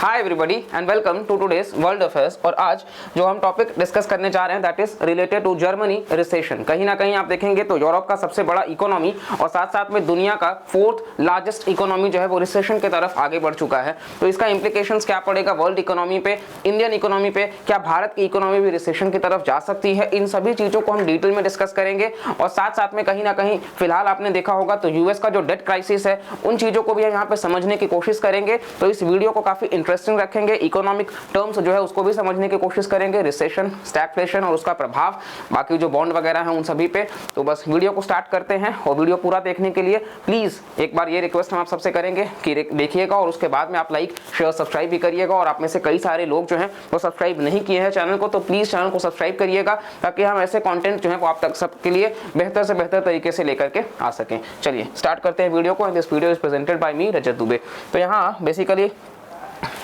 Hi everybody and welcome to today's world affairs. और आज जो हम टॉपिक डिस्कस करने जा रहे हैं that is related to Germany recession. कहीं ना कहीं आप देखेंगे तो यूरोप का सबसे बड़ा इकोनॉमी और साथ साथ में दुनिया का फोर्थ लार्जेस्ट इकोनॉमी जो है वो रिसेशन की तरफ आगे बढ़ चुका है। तो इसका इंप्लीकेशंस क्या पड़ेगा वर्ल्ड इकोनॉमी पे, इंडियन इकोनॉमी पे, क्या भारत की इकोनॉमी भी रिसेशन की तरफ जा सकती है, इन सभी चीजों को हम डिटेल में डिस्कस करेंगे। और साथ साथ में कहीं ना कहीं फिलहाल आपने देखा होगा तो यूएस का जो डेट क्राइसिस है उन चीजों को भी हम यहाँ पे समझने की कोशिश करेंगे। तो इस वीडियो को काफी इंटरेस्टिंग रखेंगे, इकोनॉमिक टर्म्स जो है उसको भी समझने की कोशिश करेंगे, रिसेशन, स्टैगफ्लेशन और उसका प्रभाव, बाकी जो बॉन्ड वगैरह है उन सभी पे। तो बस वीडियो को स्टार्ट करते हैं और वीडियो पूरा देखने के लिए प्लीज एक बार ये रिक्वेस्ट हम आप सबसे करेंगे कि देखिएगा और उसके बाद में आप लाइक शेयर सब्सक्राइब भी करिएगा। और आप में से कई सारे लोग जो हैं वो सब्सक्राइब नहीं किए हैं चैनल को, तो प्लीज चैनल को सब्सक्राइब करिएगा ताकि हम ऐसे कंटेंट जो है वो आप तक सबके लिए बेहतर से बेहतर तरीके से लेकर के आ सकें। चलिए स्टार्ट करते हैं वीडियो को। This video is presented by me Rajat Dubey. तो यहाँ बेसिकली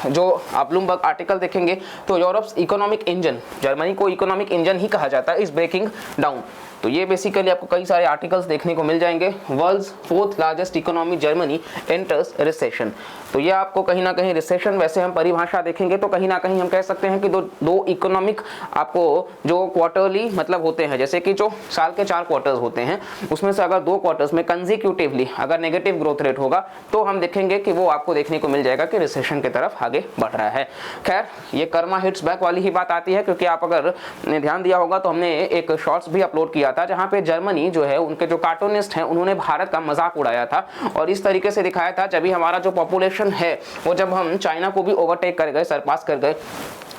जो आप ब्लूमबर्ग आर्टिकल देखेंगे तो यूरोप्स इकोनॉमिक इंजन, जर्मनी को इकोनॉमिक इंजन ही कहा जाता है, इज ब्रेकिंग डाउन। तो ये बेसिकली आपको कई सारे आर्टिकल्स देखने को मिल जाएंगे। World's fourth largest economy Germany enters recession. तो ये आपको कहीं ना कहीं रिसेशन, वैसे हम परिभाषा देखेंगे तो कहीं ना कहीं हम कह सकते हैं कि दो इकोनॉमिक आपको जो क्वार्टरली मतलब होते हैं, जैसे कि जो साल के 4 क्वार्टर्स होते हैं उसमें से अगर 2 क्वार्टर्स में कंसेक्यूटिवली अगर नेगेटिव ग्रोथ रेट होगा तो हम देखेंगे कि वो आपको देखने को मिल जाएगा कि रिसेशन की तरफ आगे बढ़ रहा है। खैर ये कर्मा हिट्स बैक वाली ही बात आती है, क्योंकि आप अगर ध्यान दिया होगा तो हमने एक शॉर्ट्स भी अपलोड किया था जहां पे जर्मनी जो है उनके जो कार्टूनिस्ट हैं उन्होंने भारत का मजाक उड़ाया था और इस तरीके से दिखाया था जब भी हमारा जो पॉपुलेशन है वो जब हम चाइना को भी ओवरटेक कर गए, सरपास कर गए,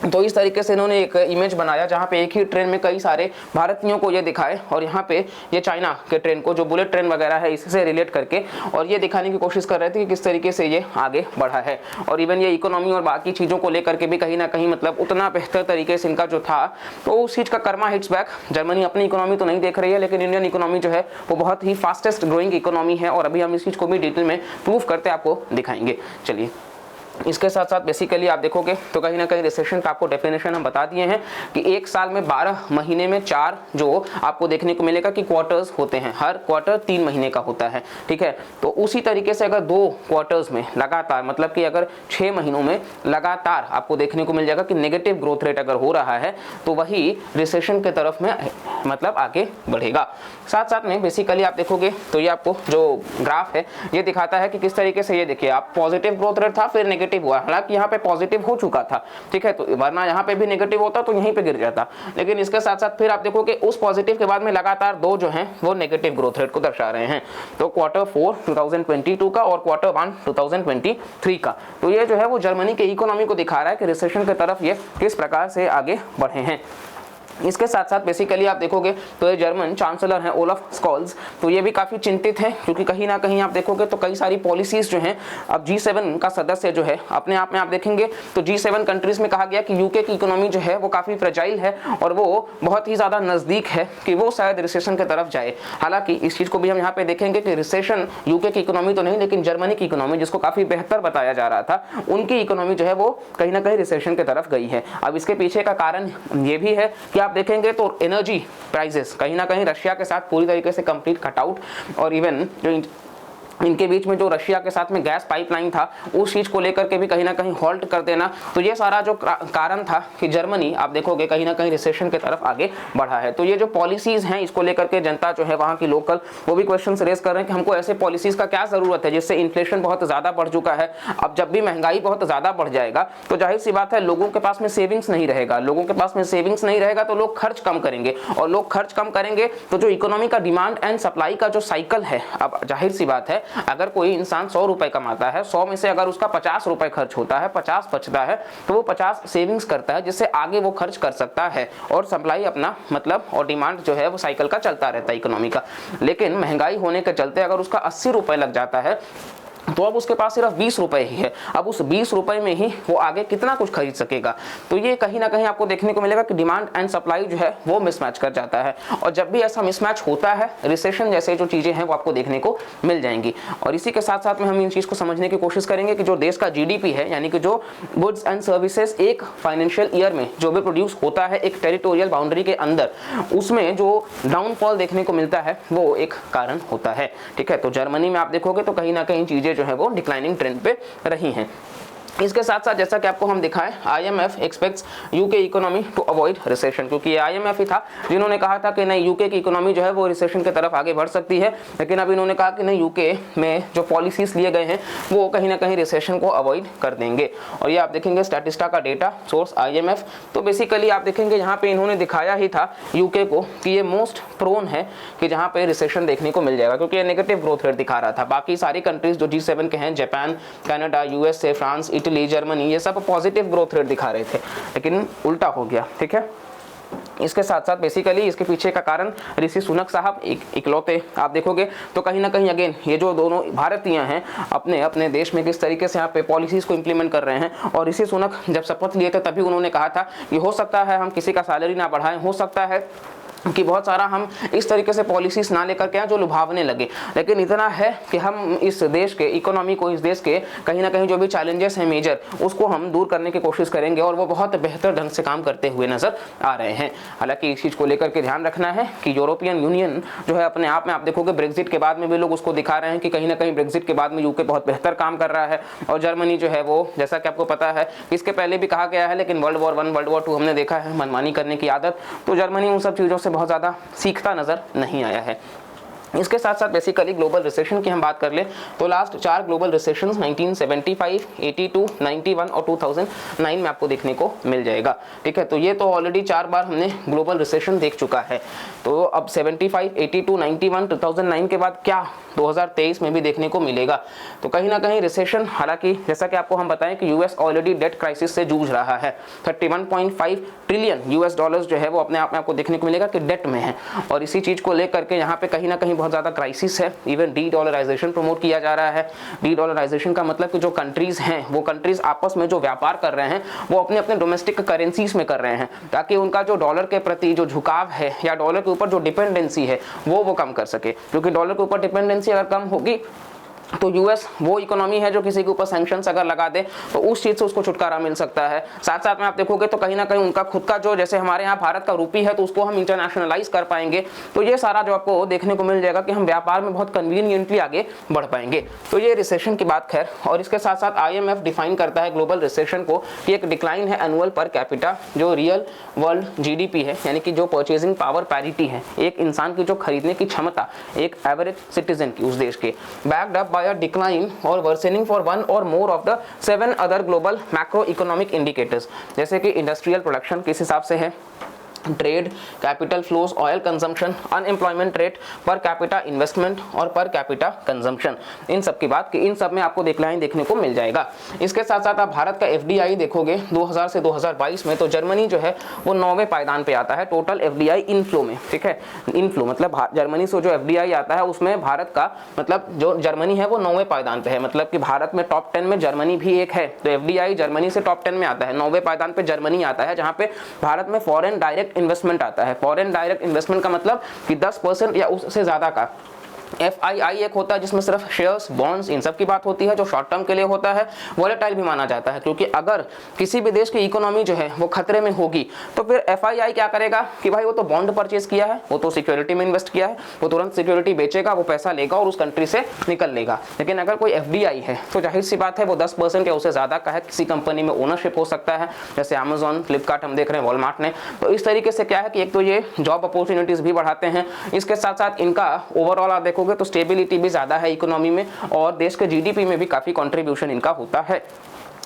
तो इस तरीके से इन्होंने एक इमेज बनाया जहाँ पे एक ही ट्रेन में कई सारे भारतीयों को ये दिखाए और यहाँ पे ये चाइना के ट्रेन को, जो बुलेट ट्रेन वगैरह है, इससे रिलेट करके और ये दिखाने की कोशिश कर रहे थे कि किस तरीके से ये आगे बढ़ा है। और इवन ये इकोनॉमी और बाकी चीज़ों को लेकर के भी कहीं ना कहीं मतलब उतना बेहतर तरीके से इनका जो था, तो उस चीज़ का कर्मा हिट्स बैक। जर्मनी अपनी इकोनॉमी तो नहीं देख रही है, लेकिन इंडियन इकोनॉमी जो है वो बहुत ही फास्टेस्ट ग्रोइंग इकोनॉमी है और अभी हम इस चीज़ को भी डिटेल में प्रूव करते आपको दिखाएंगे। चलिए इसके साथ साथ बेसिकली आप देखोगे तो कहीं ना कहीं रिसेशन का आपको डेफिनेशन हम बता दिए हैं कि एक साल में 12 महीने में 4 जो आपको देखने को मिलेगा कि क्वार्टर्स होते हैं, हर क्वार्टर 3 महीने का होता है, ठीक है। तो उसी तरीके से अगर 2 क्वार्टर्स में लगातार मतलब कि अगर 6 महीनों में लगातार आपको देखने को मिल जाएगा कि नेगेटिव ग्रोथ रेट अगर हो रहा है तो वही रिसेशन की तरफ में मतलब आगे बढ़ेगा। साथ साथ में बेसिकली आप देखोगे तो ये आपको जो ग्राफ है ये दिखाता है कि किस तरीके से, ये देखिए आप पॉजिटिव ग्रोथ रेट था फिर नेगेटिव हुआ, हालांकि यहाँ पे पॉजिटिव हो चुका था, ठीक है, तो वरना यहाँ पे भी नेगेटिव होता तो यहीं पे गिर जाता। लेकिन इसके साथ साथ फिर आप देखोगे उस पॉजिटिव के बाद में लगातार 2 जो हैं वो नेगेटिव ग्रोथ रेट को दर्शा रहे हैं, तो क्वार्टर 4 2022 का और क्वार्टर 1 2023 का। तो ये जो है वो जर्मनी के इकोनॉमी को दिखा रहा है कि रिसेशन की तरफ ये किस प्रकार से आगे बढ़े हैं। इसके साथ साथ बेसिकली आप देखोगे तो ये जर्मन चांसलर हैं ओलफ स्कॉल्स, तो ये भी काफ़ी चिंतित है क्योंकि कहीं ना कहीं आप देखोगे तो कई सारी पॉलिसीज जो हैं, अब G7 का सदस्य जो है अपने आप में आप देखेंगे तो G7 कंट्रीज में कहा गया कि यूके की इकोनॉमी जो है वो काफ़ी फ्रेजाइल है और वो बहुत ही ज़्यादा नज़दीक है कि वो शायद रिसेशन की तरफ जाए। हालांकि इस चीज़ को भी हम यहाँ पे देखेंगे कि रिसेशन यूके की इकोनॉमी तो नहीं, लेकिन जर्मनी की इकोनॉमी जिसको काफ़ी बेहतर बताया जा रहा था, उनकी इकोनॉमी जो है वो कहीं ना कहीं रिसेशन की तरफ गई है। अब इसके पीछे का कारण ये भी है कि आप देखेंगे तो एनर्जी प्राइसेस कहीं ना कहीं रशिया के साथ पूरी तरीके से कंप्लीट कटआउट, और इवन जो इनके बीच में जो रशिया के साथ में गैस पाइपलाइन था उस चीज़ को लेकर के भी कहीं ना कहीं हॉल्ट कर देना, तो ये सारा जो कारण था कि जर्मनी आप देखोगे कहीं ना कहीं रिसेशन की तरफ आगे बढ़ा है। तो ये जो पॉलिसीज़ हैं इसको लेकर के जनता जो है वहाँ की लोकल वो भी क्वेश्चन रेज कर रहे हैं कि हमको ऐसे पॉलिसीज़ का क्या ज़रूरत है जिससे इन्फ्लेशन बहुत ज़्यादा बढ़ चुका है। अब जब भी महंगाई बहुत ज़्यादा बढ़ जाएगा तो जाहिर सी बात है लोगों के पास में सेविंग्स नहीं रहेगा, लोगों के पास में सेविंग्स नहीं रहेगा तो लोग खर्च कम करेंगे, और लोग खर्च कम करेंगे तो जो इकोनॉमी का डिमांड एंड सप्लाई का जो साइकिल है, अब जाहिर सी बात है अगर कोई इंसान 100 रुपए कमाता है, 100 में से अगर उसका 50 रुपए खर्च होता है, 50 बचता है, तो वो 50 सेविंग्स करता है जिससे आगे वो खर्च कर सकता है और सप्लाई अपना मतलब और डिमांड जो है वो साइकिल का चलता रहता है इकोनॉमी का। लेकिन महंगाई होने के चलते अगर उसका 80 रुपए लग जाता है तो अब उसके पास सिर्फ 20 रुपए ही है, अब उस 20 रुपए में ही वो आगे कितना कुछ खरीद सकेगा। तो ये कहीं ना कहीं आपको देखने को मिलेगा कि डिमांड एंड सप्लाई जो है वो मिसमैच कर जाता है, और जब भी ऐसा मिसमैच होता है रिसेशन जैसे जो चीजें हैं वो आपको देखने को मिल जाएंगी। और इसी के साथ साथ में हम इन चीज को समझने की कोशिश करेंगे कि जो देश का GDP है, यानी कि जो गुड्स एंड सर्विसेज एक फाइनेंशियल ईयर में जो भी प्रोड्यूस होता है एक टेरिटोरियल बाउंड्री के अंदर, उसमें जो डाउनफॉल देखने को मिलता है वो एक कारण होता है, ठीक है। तो जर्मनी में आप देखोगे तो कहीं ना कहीं चीजें जो है वो डिक्लाइनिंग ट्रेंड पे रही हैं। इसके साथ साथ जैसा कि आपको हम दिखाएं, IMF expects UK economy to avoid recession, क्योंकि ये IMF ही था जिन्होंने कहा था कि नहीं यूके की इकोनॉमी जो है वो रिसेशन की तरफ आगे बढ़ सकती है, लेकिन अब इन्होंने कहा कि नहीं यूके में जो पॉलिसीज लिए गए हैं वो कहीं ना कहीं रिसेशन को अवॉइड कर देंगे। और ये आप देखेंगे स्टैटिस्टा का डेटा, सोर्स IMF। तो बेसिकली आप देखेंगे यहाँ पे इन्होंने दिखाया ही था यूके को कि ये मोस्ट प्रोन है कि जहाँ पे रिसेशन देखने को मिल जाएगा, क्योंकि ये नेगेटिव ग्रोथ रेट दिखा रहा था। बाकी सारी कंट्रीज जो G7 के हैं, Japan, Canada, USA, France, Italy, Germany, ये सब पॉजिटिव ग्रोथ रेट दिखा रहे थे, लेकिन उल्टा हो गया। ठीक है, इसके साथ साथ बेसिकली इसके पीछे का कारण ऋषि सुनक साहब इकलौते आप देखोगे तो कहीं ना कहीं अगेन ये जो दोनों भारतीय हैं अपने अपने देश में किस तरीके से यहाँ पे पॉलिसीज को इम्प्लीमेंट कर रहे हैं। और ऋषि सुनक जब शपथ लिए थे तभी उन्होंने कहा था कि हो सकता है हम किसी का सैलरी ना बढ़ाएं, हो सकता है कि बहुत सारा हम इस तरीके से पॉलिसीज ना लेकर के आए जो लुभावने लगे, लेकिन इतना है कि हम इस देश के इकोनॉमी को, इस देश के कहीं ना कहीं जो भी चैलेंजेस हैं मेजर, उसको हम दूर करने की कोशिश करेंगे और वो बहुत बेहतर ढंग से काम करते हुए नजर आ रहे हैं। हालांकि इस चीज़ को लेकर के ध्यान रखना है कि यूरोपियन यूनियन जो है अपने आप में आप देखोगे ब्रेक्जिट के बाद में भी लोग उसको दिखा रहे हैं कि कहीं ना कहीं ब्रेक्जिट के बाद में यूके बहुत बेहतर काम कर रहा है। और जर्मनी जो है वो, जैसा कि आपको पता है इसके पहले भी कहा गया है, लेकिन वर्ल्ड वॉर 1, वर्ल्ड वॉर 2 हमने देखा है मनमानी करने की आदत, तो जर्मनी उन सब चीज़ों से बहुत ज़्यादा सीखता नजर नहीं आया है। इसके साथ साथ बेसिकली ग्लोबल रिसेशन की हम बात कर ले तो लास्ट 4 ग्लोबल रिसेशंस 1975, 82, 91 और 2009 में आपको देखने को मिल जाएगा। ठीक है, तो ये तो ऑलरेडी 4 बार हमने ग्लोबल रिसेशन देख चुका है। तो अब 75, 82, 91, 2009 के बाद क्या 2023 में भी देखने को मिलेगा। तो कहीं ना कहीं रिसेशन, हालांकि जैसा कि आपको हम बताएं कि यूएस ऑलरेडी डेट क्राइसिस से जूझ रहा है। 31.5 ट्रिलियन US डॉलर्स जो है वो अपने आप में आपको देखने को मिलेगा कि डेट में है, और इसी चीज को लेकर के यहाँ पे कहीं ना कहीं बहुत ज्यादा क्राइसिस है। इवन डी डॉलराइजेशन प्रमोट किया जा रहा है। डी डॉलराइजेशन का मतलब कि जो कंट्रीज हैं वो कंट्रीज आपस में जो व्यापार कर रहे हैं वो अपने अपने डोमेस्टिक करेंसीज में कर रहे हैं, ताकि उनका जो डॉलर के प्रति जो झुकाव है या डॉलर के ऊपर जो डिपेंडेंसी है वो कम कर सके। क्योंकि डॉलर के ऊपर डिपेंडेंसी अगर कम होगी तो यूएस वो इकोनॉमी है जो किसी के ऊपर सैंक्शंस अगर लगा दे तो उस चीज से उसको छुटकारा मिल सकता है। साथ साथ में आप देखोगे तो कहीं ना कहीं उनका खुद का जो, जैसे हमारे यहाँ भारत का रूपी है तो उसको हम इंटरनेशनलाइज कर पाएंगे। तो ये सारा जो आपको देखने को मिल जाएगा कि हम व्यापार में बहुत कन्वीनियंटली आगे बढ़ पाएंगे। तो ये रिसेशन की बात खैर। और इसके साथ साथ IMF डिफाइन करता है ग्लोबल रिसेशन को कि एक डिक्लाइन है एनुअल पर कैपिटा, जो रियल वर्ल्ड GDP है, यानी कि जो परचेजिंग पावर पैरिटी है, एक इंसान की जो खरीदने की क्षमता एक एवरेज सिटीजन की उस देश के, backed up by a decline or worsening for one or more of the 7 other global macroeconomic indicators, जैसे कि इंडस्ट्रियल प्रोडक्शन किस हिसाब से है, trade, capital flows, oil consumption, unemployment rate, per capita investment और पर कैपिटा कंजम्पशन, इन सब की बात कि इन सब में आपको डिक्लाइन देखने को मिल जाएगा। इसके साथ साथ आप भारत का FDI देखोगे 2000 से 2022 में, तो जर्मनी जो है वो 9वें पायदान पे आता है टोटल FDI इनफ्लो में। ठीक है, इनफ्लो मतलब जर्मनी से जो FDI आता है उसमें भारत का मतलब जो जर्मनी है वो 9वें पायदान पे है, मतलब कि भारत में टॉप 10 में जर्मनी भी एक है। तो FDI जर्मनी से टॉप 10 में आता है, 9वें पायदान पे जर्मनी आता है, जहाँ पे भारत में फॉरेन डायरेक्ट इन्वेस्टमेंट आता है। फॉरेन डायरेक्ट इन्वेस्टमेंट का मतलब कि 10% या उससे ज्यादा का। FII एक होता है जिसमें सिर्फ शेयर्स, बॉन्ड्स, इन सब की बात होती है, जो शॉर्ट टर्म के लिए होता है, वॉलेटाइल भी माना जाता है, क्योंकि अगर किसी भी देश की इकोनॉमी जो है वो खतरे में होगी तो फिर FII क्या करेगा कि भाई वो तो बॉन्ड परचेज किया है, वो तो सिक्योरिटी में इन्वेस्ट किया है, वो तुरंत सिक्योरिटी बेचेगा, वो पैसा लेगा और उस कंट्री से निकल लेगा। लेकिन अगर कोई FDI है तो जाहिर सी बात है वो 10% या उससे ज्यादा का है, किसी कंपनी में ओनरशिप हो सकता है, जैसे Amazon, फ्लिपकार्ट हम देख रहे हैं, वॉलमार्ट ने। तो इस तरीके से क्या है कि एक तो ये जॉब अपॉर्चुनिटीज भी बढ़ाते हैं, इसके साथ साथ इनका ओवरऑल आप देखोगे तो स्टेबिलिटी भी ज्यादा है इकोनॉमी में, और देश के GDP में भी काफी कंट्रीब्यूशन इनका होता है।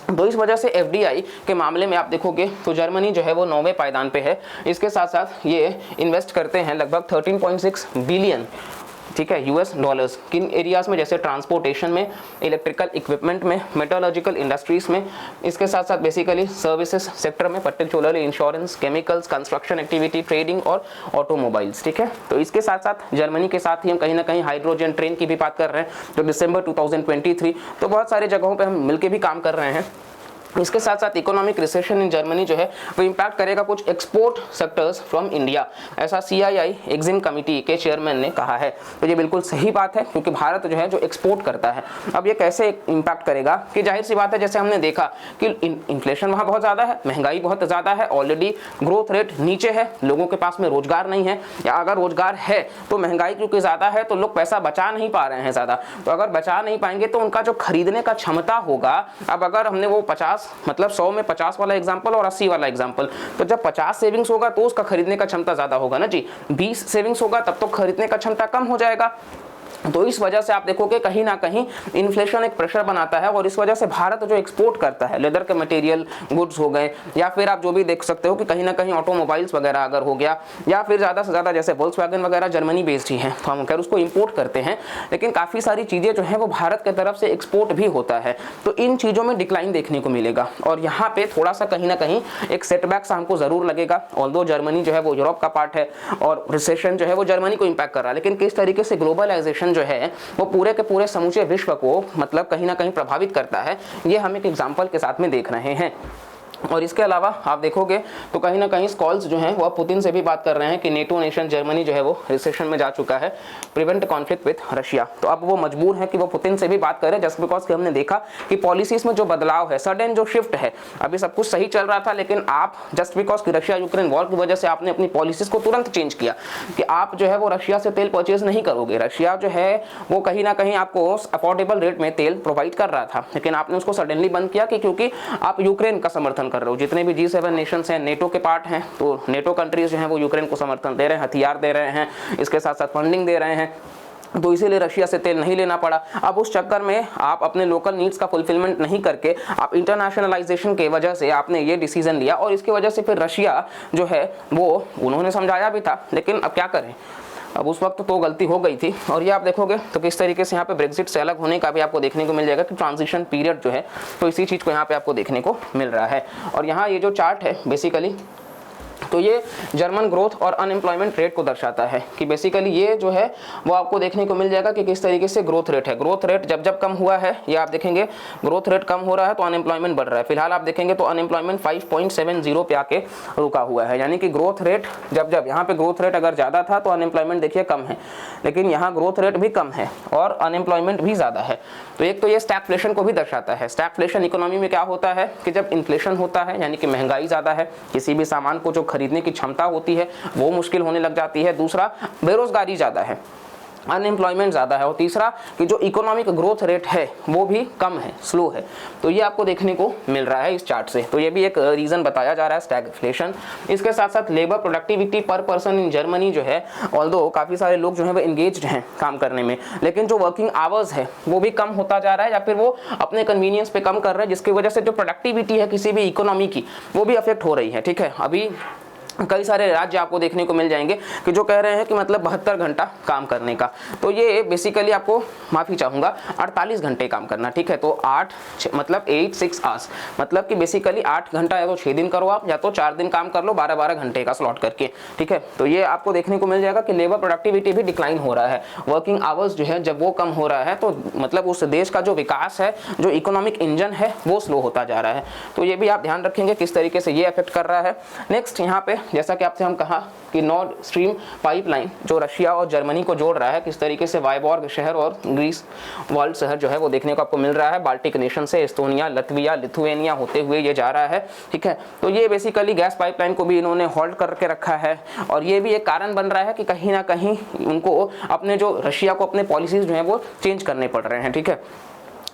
तो इस वजह से FDI के मामले में आप देखोगे तो जर्मनी जो है वो 9वें पायदान पे है। इसके साथ साथ ये इन्वेस्ट करते हैं लगभग 13.6 बिलियन, ठीक है, US डॉलर्स, किन एरियाज में, जैसे ट्रांसपोर्टेशन में, इलेक्ट्रिकल इक्विपमेंट में, मेटलर्जिकल इंडस्ट्रीज में, इसके साथ साथ बेसिकली सर्विसेज सेक्टर में, particularly insurance, chemicals, construction activity, trading और ऑटोमोबाइल्स। ठीक है, तो इसके साथ साथ जर्मनी के साथ ही हम कहीं ना कहीं हाइड्रोजन ट्रेन की भी बात कर रहे हैं, जो दिसंबर 2023, तो बहुत सारे जगहों पर हम मिलकर भी काम कर रहे हैं। इसके साथ साथ इकोनॉमिक रिसेशन इन जर्मनी जो है वो इम्पैक्ट करेगा कुछ एक्सपोर्ट सेक्टर्स फ्रॉम इंडिया, ऐसा CII एग्जिम कमिटी के चेयरमैन ने कहा है। तो ये बिल्कुल सही बात है, क्योंकि भारत जो है जो एक्सपोर्ट करता है। अब ये कैसे इम्पैक्ट करेगा कि जाहिर सी बात है, जैसे हमने देखा कि इन्फ्लेशन वहाँ बहुत ज़्यादा है, महंगाई बहुत ज़्यादा है, ऑलरेडी ग्रोथ रेट नीचे है, लोगों के पास में रोजगार नहीं है, या अगर रोजगार है तो महंगाई क्योंकि ज़्यादा है तो लोग पैसा बचा नहीं पा रहे हैं ज़्यादा। तो अगर बचा नहीं पाएंगे तो उनका जो खरीदने का क्षमता होगा, अब अगर हमने वो 50 मतलब 100 में 50 वाला एग्जांपल और 80 वाला एग्जांपल, तो जब 50 सेविंग्स होगा तो उसका खरीदने का क्षमता ज्यादा होगा ना जी, 20 सेविंग्स होगा तब तो खरीदने का क्षमता कम हो जाएगा। तो इस वजह से आप देखोगे कहीं ना कहीं इन्फ्लेशन एक प्रेशर बनाता है, और इस वजह से भारत जो एक्सपोर्ट करता है, लेदर के मटेरियल गुड्स हो गए, या फिर आप जो भी देख सकते हो कि कहीं ना कहीं ऑटोमोबाइल्स वगैरह अगर हो गया, या फिर ज़्यादा से ज़्यादा जैसे वोल्क्सवैगन वगैरह जर्मनी बेस्ड ही हैं, तो हम खैर उसको इंपोर्ट करते हैं, लेकिन काफ़ी सारी चीज़ें जो हैं वो भारत की तरफ से एक्सपोर्ट भी होता है। तो इन चीज़ों में डिक्लाइन देखने को मिलेगा, और यहाँ पे थोड़ा सा कहीं ना कहीं एक सेटबैक सा हमको ज़रूर लगेगा। ऑल्दो जर्मनी जो है वो यूरोप का पार्ट है और रिसेशन जो है वो जर्मनी को इम्पैक्ट कर रहा है, लेकिन किस तरीके से ग्लोबलाइजेशन जो है वो पूरे के पूरे समूचे विश्व को मतलब कहीं ना कहीं प्रभावित करता है, ये हम एक एग्जांपल के साथ में देख रहे हैं। और इसके अलावा आप देखोगे तो कहीं ना कहीं स्कॉल्स जो हैं वो पुतिन से भी बात कर रहे हैं कि नेटो नेशन जर्मनी जो है वो रिसेशन में जा चुका है, प्रिवेंट कॉन्फ्लिक्ट विथ रशिया। तो अब वो मजबूर है कि वो पुतिन से भी बात करें, जस्ट बिकॉज कि हमने देखा कि पॉलिसीज में जो बदलाव है, सडन जो शिफ्ट है, अभी सब कुछ सही चल रहा था, लेकिन आप जस्ट बिकॉज कि रशिया यूक्रेन वॉर की वजह से आपने अपनी पॉलिसीज को तुरंत चेंज किया कि आप जो है वो रशिया से तेल परचेज नहीं करोगे। रशिया जो है वो कहीं ना कहीं आपको अफोर्डेबल रेट में तेल प्रोवाइड कर रहा था, लेकिन आपने उसको सडनली बंद किया कि क्योंकि आप यूक्रेन का समर्थन कर रहे हो। जितने भी G7 नेशंस हैं नेटो के पार्ट हैं, तो नेटो कंट्रीज जो हैं वो यूक्रेन को समर्थन दे रहे हैं, हथियार दे रहे हैं, इसके साथ साथ फंडिंग दे रहे हैं, तो इसीलिए रशिया से तेल नहीं लेना पड़ा। अब उस चक्कर में आप अपने लोकल नीड्स का फुलफिलमेंट नहीं करके आप इंटरनेशनलाइजेशन के वजह से आपने ये डिसीजन लिया, और इसकी वजह से फिर रशिया जो है वो उन्होंने समझाया भी था, लेकिन अब क्या करें, अब उस वक्त तो गलती हो गई थी। और ये आप देखोगे तो किस तरीके से यहाँ पे ब्रेक्जिट से अलग होने का भी आपको देखने को मिल जाएगा कि ट्रांजिशन पीरियड जो है, तो इसी चीज़ को यहाँ पे आपको देखने को मिल रहा है। और यहाँ ये जो चार्ट है बेसिकली, तो ये जर्मन ग्रोथ और अनएम्प्लॉयमेंट रेट को दर्शाता है कि बेसिकली ये जो है वो आपको देखने को मिल जाएगा कि किस तरीके से ग्रोथ रेट है। ग्रोथ रेट जब जब कम हुआ है, ये आप देखेंगे ग्रोथ रेट कम हो रहा है तो अनएम्प्लॉयमेंट बढ़ रहा है। फिलहाल आप देखेंगे तो अनएम्प्लॉयमेंट 5.70 पे आके रुका हुआ है, यानी कि ग्रोथ रेट जब जब यहाँ पे ग्रोथ रेट अगर ज़्यादा था तो अनएम्प्लॉयमेंट देखिए कम है, लेकिन यहाँ ग्रोथ रेट भी कम है और अनएम्प्लॉयमेंट भी ज़्यादा है। तो एक तो ये स्टैगफ्लेशन को भी दर्शाता है। स्टैगफ्लेशन इकोनॉमी में क्या होता है कि जब इन्फ्लेशन होता है, यानी कि महंगाई ज़्यादा है, किसी भी सामान को जो खरीदने की क्षमता होती है वो मुश्किल होने लग जाती है। दूसरा, बेरोजगारी ज़्यादा है, अनएम्प्लॉयमेंट ज़्यादा है, और तीसरा कि जो इकोनॉमिक ग्रोथ रेट है वो भी कम है, स्लो है। तो ये आपको देखने को मिल रहा है इस चार्ट से। तो ये भी एक रीज़न बताया जा रहा है स्टैगफ्लेशन। इसके साथ साथ लेबर प्रोडक्टिविटी पर पर्सन इन जर्मनी जो है, ऑल्दो काफ़ी सारे लोग जो है वो इंगेज्ड हैं काम करने में, लेकिन जो वर्किंग आवर्स है वो भी कम होता जा रहा है, या फिर वो अपने कन्वीनियंस पे कम कर रहे हैं, जिसकी वजह से जो प्रोडक्टिविटी है किसी भी इकोनॉमी की वो भी अफेक्ट हो रही है। ठीक है, अभी कई सारे राज्य आपको देखने को मिल जाएंगे कि जो कह रहे हैं कि मतलब 72 घंटा काम करने का, तो ये बेसिकली आपको माफ़ी चाहूँगा 48 घंटे काम करना। ठीक है, तो 8 आवर्स, मतलब कि बेसिकली 8 घंटा या तो 6 दिन करो आप, या तो 4 दिन काम कर लो 12-12 घंटे का स्लॉट करके। ठीक है, तो ये आपको देखने को मिल जाएगा कि लेबर प्रोडक्टिविटी भी डिक्लाइन हो रहा है, वर्किंग आवर्स जो है जब वो कम हो रहा है तो मतलब उस देश का जो विकास है, जो इकोनॉमिक इंजन है वो स्लो होता जा रहा है। तो ये भी आप ध्यान रखेंगे किस तरीके से ये अफेक्ट कर रहा है। नेक्स्ट यहाँ पे जैसा कि आपसे हम कहा कि नॉर्थ स्ट्रीम पाइपलाइन जो रशिया और जर्मनी को जोड़ रहा है, किस तरीके से वाइबॉर्ग शहर और ग्रीस वर्ल्ड शहर जो है वो देखने को आपको मिल रहा है। बाल्टिक नेशन से एस्टोनिया, लत्विया, लिथुएनिया होते हुए ये जा रहा है। ठीक है, तो ये बेसिकली गैस पाइपलाइन को भी इन्होंने होल्ड करके रखा है, और ये भी एक कारण बन रहा है कि कहीं ना कहीं उनको अपने जो रशिया को अपने पॉलिसीज जो है वो चेंज करने पड़ रहे हैं। ठीक है,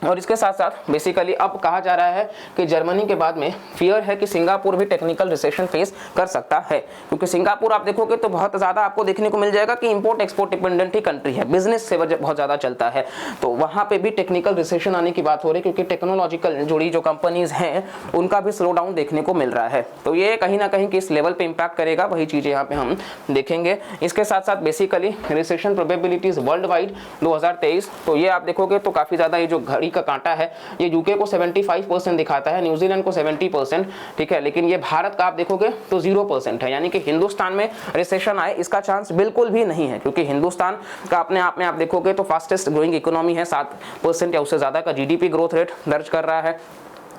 और इसके साथ साथ बेसिकली अब कहा जा रहा है कि जर्मनी के बाद में फियर है कि सिंगापुर भी टेक्निकल रिसेशन फेस कर सकता है, क्योंकि सिंगापुर आप देखोगे तो बहुत ज़्यादा आपको देखने को मिल जाएगा कि इंपोर्ट एक्सपोर्ट डिपेंडेंट ही कंट्री है, बिजनेस से बहुत ज़्यादा चलता है, तो वहाँ पे भी टेक्निकल रिसेशन आने की बात हो रही है, क्योंकि टेक्नोलॉजिकल जुड़ी जो कंपनीज हैं उनका भी स्लो डाउन देखने को मिल रहा है। तो ये कहीं ना कहीं किस लेवल पर इम्पैक्ट करेगा वही चीज़ें यहाँ पे हम देखेंगे। इसके साथ साथ basically recession probabilities world wide 2023, तो ये आप देखोगे तो काफ़ी ज़्यादा ये जो घड़ी का कांटा है ये यूके को 75% दिखाता है, न्यूजीलैंड को 70%। ठीक है, लेकिन ये भारत का आप देखोगे तो 0% है, यानी कि हिंदुस्तान में रिसेशन आए इसका चांस बिल्कुल भी नहीं है, क्योंकि हिंदुस्तान का अपने आप में आप देखोगे तो फास्टेस्ट ग्रोइंग इकोनॉमी है, 7% या उससे ज़्यादा का जीडीपी ग्रोथ रेट दर्ज कर रहा है।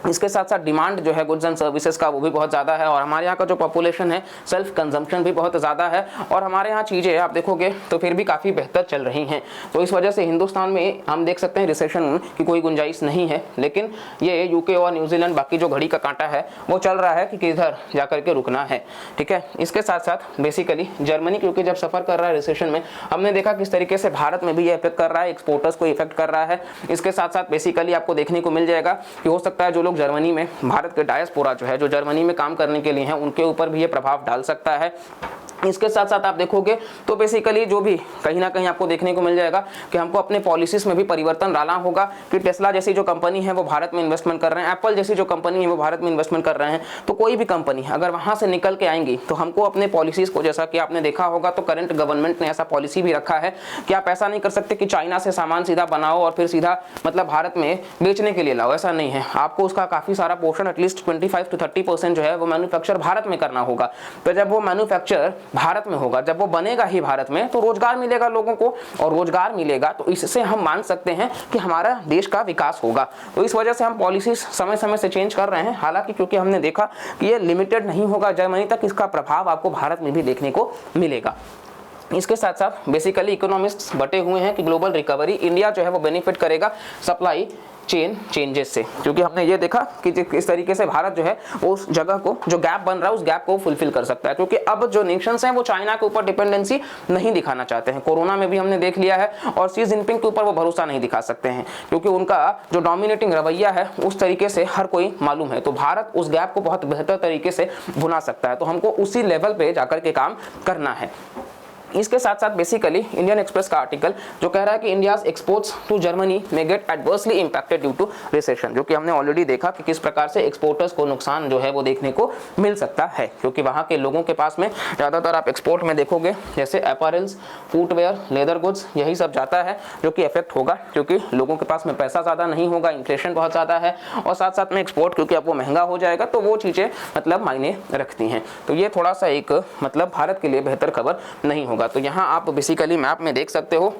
इसके साथ साथ डिमांड जो है गुड्स एंड सर्विसेज का वो भी बहुत ज़्यादा है, और हमारे यहाँ का जो पॉपुलेशन है सेल्फ कंजम्पशन भी बहुत ज़्यादा है, और हमारे यहाँ चीज़ें आप देखोगे तो फिर भी काफ़ी बेहतर चल रही हैं। तो इस वजह से हिंदुस्तान में हम देख सकते हैं रिसेशन की कोई गुंजाइश नहीं है, लेकिन ये यूके और न्यूजीलैंड बाकी जो घड़ी का कांटा है वो चल रहा है कि किधर जा करके रुकना है। ठीक है, इसके साथ साथ बेसिकली जर्मनी क्योंकि जब सफ़र कर रहा है रिसेशन में, हमने देखा किस तरीके से भारत में भी ये इफेक्ट कर रहा है, एक्सपोर्टर्स को इफेक्ट कर रहा है। इसके साथ साथ बेसिकली आपको देखने को मिल जाएगा कि हो सकता है जो लोग जर्मनी में, भारत के डायस्पोरा जो है जो जर्मनी में काम करने के लिए हैं, उनके ऊपर भी ये प्रभाव डाल सकता है। इसके साथ साथ आप देखोगे तो बेसिकली जो भी कहीं ना कहीं आपको देखने को मिल जाएगा कि हमको अपने पॉलिसीज में भी परिवर्तन लाना होगा कि टेस्ला जैसी जो कंपनी है वो भारत में इन्वेस्टमेंट कर रहे हैं, एप्पल जैसी जो कंपनी है वो भारत में इन्वेस्टमेंट कर रहे हैं, तो कोई भी कंपनी अगर वहां से निकल के आएंगी तो हमको अपने पॉलिसीज को, जैसा कि आपने देखा होगा तो करंट गवर्नमेंट ने ऐसा पॉलिसी भी रखा है कि आप ऐसा नहीं कर सकते कि चाइना से सामान सीधा बनाओ और फिर सीधा मतलब भारत में बेचने के लिए लाओ, ऐसा नहीं है। आपको उसका काफी सारा पोर्शन एटलीस्ट 25 to 30% जो है वो मैन्युफैक्चर भारत में करना होगा। तो जब वो मैन्युफैक्चर भारत में होगा, जब वो बनेगा ही भारत में, तो रोजगार मिलेगा लोगों को, और रोजगार मिलेगा तो इससे हम मान सकते हैं कि हमारा देश का विकास होगा। तो इस वजह से हम पॉलिसीज समय समय से चेंज कर रहे हैं। हालांकि क्योंकि हमने देखा कि ये लिमिटेड नहीं होगा जर्मनी तक, इसका प्रभाव आपको भारत में भी देखने को मिलेगा। इसके साथ साथ बेसिकली इकोनॉमिस्ट्स बटे हुए हैं कि ग्लोबल रिकवरी इंडिया जो है वो बेनिफिट करेगा सप्लाई चेन चेंजेस से, क्योंकि हमने ये देखा कि किस तरीके से भारत जो है उस जगह को, जो गैप बन रहा है उस गैप को फुलफिल कर सकता है। क्योंकि अब जो नेशंस हैं वो चाइना के ऊपर डिपेंडेंसी नहीं दिखाना चाहते हैं, कोरोना में भी हमने देख लिया है, और शी जिनपिंग के ऊपर वो भरोसा नहीं दिखा सकते हैं क्योंकि उनका जो डोमिनेटिंग रवैया है उस तरीके से हर कोई मालूम है। तो भारत उस गैप को बहुत बेहतर तरीके से भुना सकता है, तो हमको उसी लेवल पे जाकर के काम करना है। इसके साथ साथ बेसिकली इंडियन एक्सप्रेस का आर्टिकल जो कह रहा है कि इंडियाज एक्सपोर्ट्स टू जर्मनी में get adversely impacted due to recession, जो कि हमने ऑलरेडी देखा कि किस प्रकार से एक्सपोर्टर्स को नुकसान जो है वो देखने को मिल सकता है, क्योंकि वहाँ के लोगों के पास में ज़्यादातर आप एक्सपोर्ट में देखोगे जैसे अपैरल्स, फुटवेयर, लेदर गुड्स, यही सब जाता है, जो कि इफेक्ट होगा क्योंकि लोगों के पास में पैसा ज़्यादा नहीं होगा, इन्फ्लेशन बहुत ज़्यादा है, और साथ साथ में एक्सपोर्ट क्योंकि अब वो महंगा हो जाएगा, तो वो चीज़ें मतलब मायने रखती हैं। तो ये थोड़ा सा एक मतलब भारत के लिए बेहतर खबर नहीं होगा। तो यहाँ आप बेसिकली मैप में देख सकते हो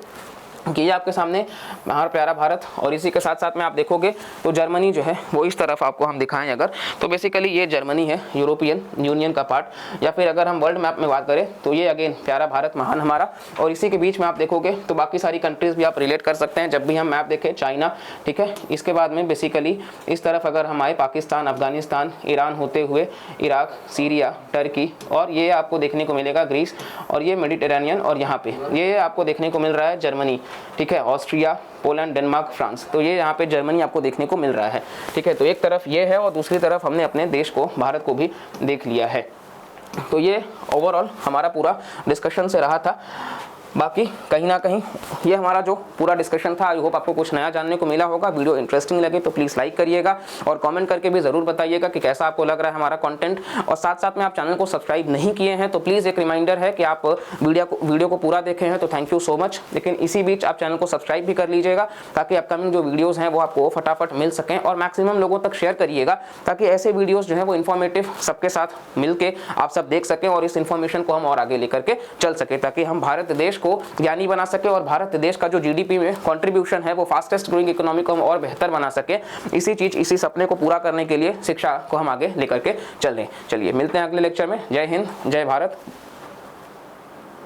कि ये आपके सामने हमारा प्यारा भारत, और इसी के साथ साथ में आप देखोगे तो जर्मनी जो है वो इस तरफ आपको हम दिखाएं अगर, तो बेसिकली ये जर्मनी है यूरोपियन यूनियन का पार्ट, या फिर अगर हम वर्ल्ड मैप में बात करें तो ये अगेन प्यारा भारत महान हमारा, और इसी के बीच में आप देखोगे तो बाकी सारी कंट्रीज भी आप रिलेट कर सकते हैं जब भी हम मैप देखें, चाइना, ठीक है। इसके बाद में बेसिकली इस तरफ अगर हम आए पाकिस्तान, अफगानिस्तान, ईरान होते हुए इराक, सीरिया, टर्की, और ये आपको देखने को मिलेगा ग्रीस, और ये मेडिटेरेनियन, और यहाँ पे ये आपको देखने को मिल रहा है जर्मनी, ठीक है, ऑस्ट्रिया, पोलैंड, डेनमार्क, फ्रांस, तो ये यहाँ पे जर्मनी आपको देखने को मिल रहा है, ठीक है। तो एक तरफ ये है और दूसरी तरफ हमने अपने देश को, भारत को भी देख लिया है। तो ये ओवरऑल हमारा पूरा डिस्कशन से रहा था। बाकी कहीं ना कहीं ये हमारा जो पूरा डिस्कशन था, आई होप आपको कुछ नया जानने को मिला होगा। वीडियो इंटरेस्टिंग लगे तो प्लीज़ लाइक करिएगा और कमेंट करके भी ज़रूर बताइएगा कि कैसा आपको लग रहा है हमारा कंटेंट। और साथ साथ में आप चैनल को सब्सक्राइब नहीं किए हैं तो प्लीज़ एक रिमाइंडर है कि आप वीडियो को पूरा देखे हैं तो थैंक यू सो मच, लेकिन इसी बीच आप चैनल को सब्सक्राइब भी कर लीजिएगा ताकि अपकमिंग जो वीडियोज़ हैं वो आपको फटाफट मिल सकें, और मैक्सिमम लोगों तक शेयर करिएगा ताकि ऐसे वीडियोज़ जो है वो इन्फॉर्मेटिव सबके साथ मिल के आप सब देख सकें और इस इन्फॉर्मेशन को हम और आगे लेकर के चल सके, ताकि हम भारत देश को ज्ञानी बना सके और भारत देश का जो जीडीपी में कंट्रीब्यूशन है वो फास्टेस्ट ग्रोइंग इकोनॉमी को हम और बेहतर बना सके। इसी सपने को पूरा करने के लिए शिक्षा को हम आगे लेकर के चलें। चलिए मिलते हैं अगले लेक्चर में। जय हिंद, जय भारत।